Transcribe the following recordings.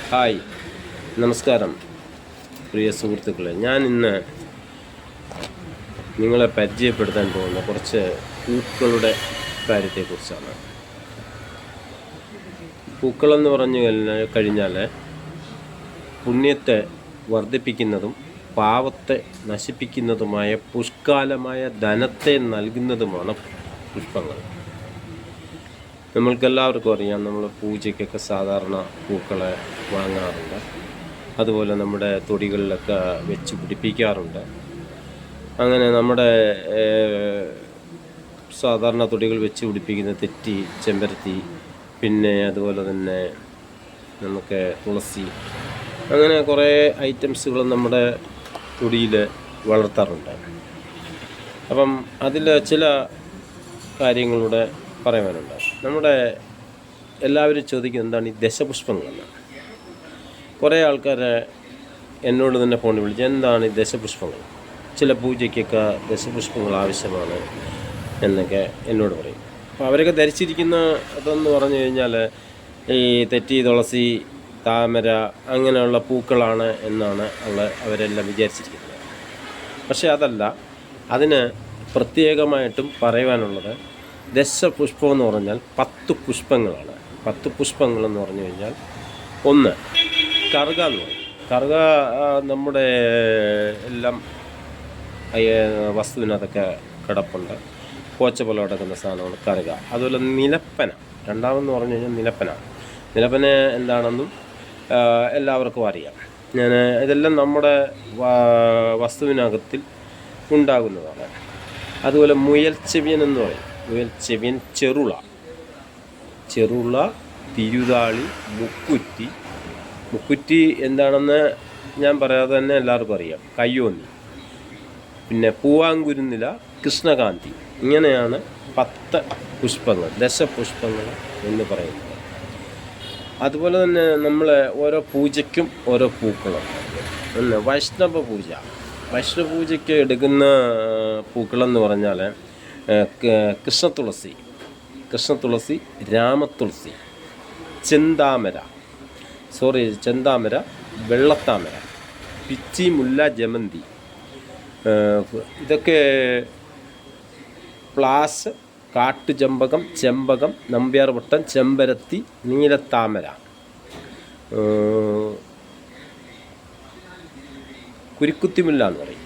Hi, നമസ്കാരം പ്രിയ സുഹൃത്തുക്കളെ. ഞാൻ ഇന്ന് നിങ്ങളെ പരിചയപ്പെടുത്താൻ പോകുന്ന കുറച്ച് പൂക്കളുടെ കാര്യത്തെക്കുറിച്ചാണ്. പൂക്കളെന്ന് പറഞ്ഞു കഴിഞ്ഞാൽ പുണ്യത്തെ വർദ്ധിപ്പിക്കുന്നതും പാവത്തെ നശിപ്പിക്കുന്നതുമായ പുഷ്കാലമായ ധനത്തെ നൽകുന്നതുമാണ് പുഷ്പങ്ങൾ. നമ്മൾക്കെല്ലാവർക്കും അറിയാം, നമ്മൾ പൂജയ്ക്കൊക്കെ സാധാരണ പൂക്കളെ വാങ്ങാറുണ്ട്. അതുപോലെ നമ്മുടെ തൊടികളിലൊക്കെ വെച്ച് പിടിപ്പിക്കാറുണ്ട്. അങ്ങനെ നമ്മുടെ സാധാരണ തൊടികൾ വെച്ച് പിടിപ്പിക്കുന്ന തെറ്റി, ചെമ്പരത്തി, പിന്നെ അതുപോലെ തന്നെ നമുക്ക് തുളസി, അങ്ങനെ കുറേ ഐറ്റംസുകൾ നമ്മുടെ തൊടിയിൽ വളർത്താറുണ്ട്. അപ്പം അതിൽ ചില കാര്യങ്ങളുടെ പറയാനുണ്ട്. നമ്മുടെ എല്ലാവരും ചോദിക്കുന്നത് എന്താണ് ഈ ദശപുഷ്പങ്ങളെന്ന്. കുറേ ആൾക്കാർ എന്നോട് തന്നെ ഫോണിൽ വിളിച്ച് എന്താണ് ഈ ദശപുഷ്പങ്ങൾ, ചില പൂജയ്ക്കൊക്കെ ദശപുഷ്പങ്ങൾ ആവശ്യമാണ് എന്നൊക്കെ എന്നോട് പറയും. അപ്പോൾ അവരൊക്കെ ധരിച്ചിരിക്കുന്ന അതെന്ന് പറഞ്ഞു കഴിഞ്ഞാൽ ഈ തെറ്റി, തുളസി, താമര അങ്ങനെയുള്ള പൂക്കളാണ് എന്നാണ് അവരെല്ലാം വിചാരിച്ചിരിക്കുന്നത്. പക്ഷേ അതല്ല. അതിന് പ്രത്യേകമായിട്ടും പറയുവാനുള്ളത്, ദശപുഷ്പം എന്ന് പറഞ്ഞാൽ 10 പുഷ്പങ്ങളാണ്. 10 പുഷ്പങ്ങളെന്ന് പറഞ്ഞു കഴിഞ്ഞാൽ, ഒന്ന് കറുക എന്ന് പറയും. കറുക നമ്മുടെ എല്ലാം വസ്തുവിനകത്തൊക്കെ കിടപ്പുണ്ട്. പോച്ച പോലെ കിടക്കുന്ന സാധനമാണ് കറുക. അതുപോലെ നിലപ്പന, രണ്ടാമെന്ന് പറഞ്ഞു കഴിഞ്ഞാൽ നിലപ്പന എന്താണെന്നും എല്ലാവർക്കും അറിയാം. ഇതെല്ലാം നമ്മുടെ വസ്തുവിനകത്തിൽ ഉണ്ടാകുന്നതാണ്. അതുപോലെ മുയൽ ചെവിയൻ എന്ന് പറയും. മുയൽ ചെവിയൻ, ചെറുള, തിരുതാളി, മുക്കുറ്റി എന്താണെന്ന് ഞാൻ പറയാതെ തന്നെ എല്ലാവർക്കും അറിയാം. കയ്യോന്നി, പിന്നെ പൂവാങ്കുരുന്നില, കൃഷ്ണകാന്തി. ഇങ്ങനെയാണ് 10 പുഷ്പങ്ങൾ, ദശപുഷ്പങ്ങൾ എന്ന് പറയുന്നത്. അതുപോലെ തന്നെ നമ്മൾ ഓരോ പൂജയ്ക്കും ഓരോ പൂക്കളുണ്ട്. ഒന്ന് വൈഷ്ണവ പൂജയ്ക്ക് എടുക്കുന്ന പൂക്കളെന്ന് പറഞ്ഞാൽ കൃഷ്ണതുളസി, രാമതുളസി, ചെന്താമര, വെള്ളത്താമര, പിച്ചി, മുല്ല, ജമന്തി, ഇതൊക്കെ പ്ലാസ്, കാട്ടുചെമ്പകം, ചെമ്പകം, നമ്പ്യാർവട്ടം, ചെമ്പരത്തി, നീലത്താമര, കുരുക്കുത്തിമുല്ല എന്ന് പറയും.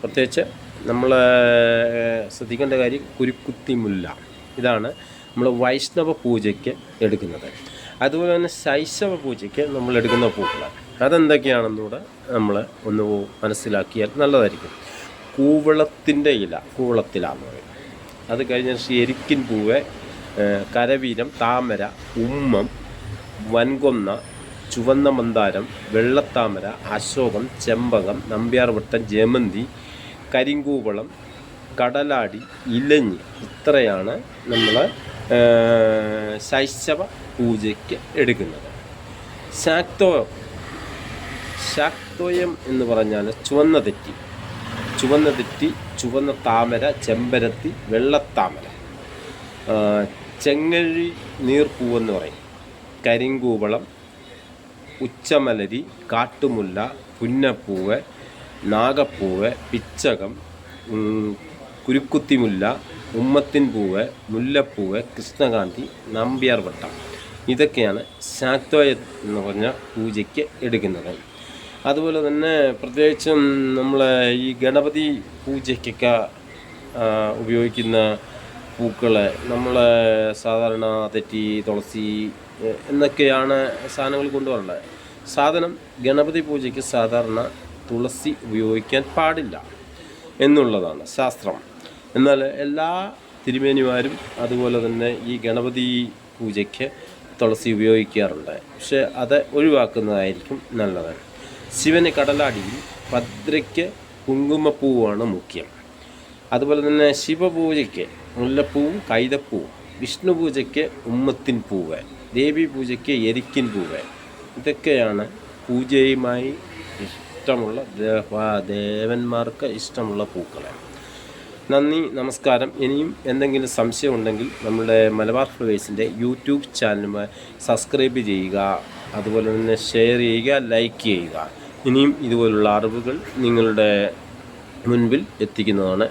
പ്രത്യേകിച്ച് നമ്മൾ ശ്രദ്ധിക്കേണ്ട കാര്യം കുരുക്കുത്തിമുല്ല. ഇതാണ് നമ്മൾ വൈഷ്ണവ പൂജയ്ക്ക് എടുക്കുന്നത്. അതുപോലെ തന്നെ ശൈശവ പൂജയ്ക്ക് നമ്മൾ എടുക്കുന്ന പൂക്കളാണ്. അതെന്തൊക്കെയാണെന്നൂടെ നമ്മൾ ഒന്ന് മനസ്സിലാക്കിയാൽ നല്ലതായിരിക്കും. കൂവളത്തിൻ്റെ ഇല, കൂവളത്തിലാന്ന് പറയും. അത് കഴിഞ്ഞ എരിക്കിൻ പൂവ്, കരവീരം, താമര, ഉമ്മം, വൻകൊന്ന, ചുവന്ന മന്ദാരം, വെള്ളത്താമര, അശോകം, ചെമ്പകം, നമ്പ്യാർവട്ടം, ജമന്തി, കരിങ്കൂവളം, കടലാടി, ഇലഞ്ഞി. ഇത്രയാണ് നമ്മൾ ശൈശവ പൂജയ്ക്ക് എടുക്കുന്നത്. ശാക്തോയം എന്ന് പറഞ്ഞാൽ ചുവന്ന തെറ്റി, ചുവന്ന താമര, ചെമ്പരത്തി, വെള്ളത്താമര, ചെങ്ങഴി നീർപ്പൂവെന്ന് പറയും, കരിങ്കൂവളം, ഉച്ചമലരി, കാട്ടുമുല്ല, പുന്നപ്പൂവ്, നാഗപ്പൂവ്, പിച്ചകം, കുരുക്കുത്തിമുല്ല, ഉമ്മത്തിൻ പൂവ്, മുല്ലപ്പൂവ്, കൃഷ്ണകാന്തി, നമ്പ്യാർവട്ടം. ഇതൊക്കെയാണ് ശാക്തോയം എന്ന് പറഞ്ഞ പൂജയ്ക്ക് എടുക്കുന്നത്. അതുപോലെ തന്നെ പ്രത്യേകിച്ചും നമ്മൾ ഈ ഗണപതി പൂജയ്ക്കൊക്കെ ഉപയോഗിക്കുന്ന പൂക്കൾ നമ്മൾ സാധാരണ തെറ്റി, തുളസി എന്നൊക്കെയാണ് സാധനങ്ങൾ കൊണ്ടുവരേണ്ടത്. ഗണപതി പൂജയ്ക്ക് സാധാരണ തുളസി ഉപയോഗിക്കാൻ പാടില്ല എന്നുള്ളതാണ് ശാസ്ത്രം. എന്നാൽ എല്ലാ തിരുമേനിമാരും അതുപോലെ തന്നെ ഈ ഗണപതി പൂജയ്ക്ക് തുളസി ഉപയോഗിക്കാറുണ്ട്. പക്ഷേ അത് ഒഴിവാക്കുന്നതായിരിക്കും നല്ലത്. ശിവന് കടലാടിയിൽ, ഭദ്രയ്ക്ക് കുങ്കുമപ്പൂവാണ് മുഖ്യം. അതുപോലെ തന്നെ ശിവപൂജയ്ക്ക് മുല്ലപ്പൂവും കൈതപ്പൂവും, വിഷ്ണു പൂജയ്ക്ക് ഉമ്മത്തിൻ പൂവ്, ദേവി പൂജയ്ക്ക് എരിക്കിൻ പൂവ്. ഇതൊക്കെയാണ് പൂജയുമായി ഇഷ്ടമുള്ള ദേവന്മാർക്ക് ഇഷ്ടമുള്ള പൂക്കൾ. നന്ദി, നമസ്കാരം. ഇനിയും എന്തെങ്കിലും സംശയം ഉണ്ടെങ്കിൽ നമ്മുടെ മലബാർ ഫ്ലവേഴ്സിൻ്റെ യൂട്യൂബ് ചാനൽ സബ്സ്ക്രൈബ് ചെയ്യുക. അതുപോലെ തന്നെ ഷെയർ ചെയ്യുക, ലൈക്ക് ചെയ്യുക. ഇനിയും ഇതുപോലുള്ള അറിവുകൾ നിങ്ങളുടെ മുൻപിൽ എത്തിക്കുന്നതാണ്.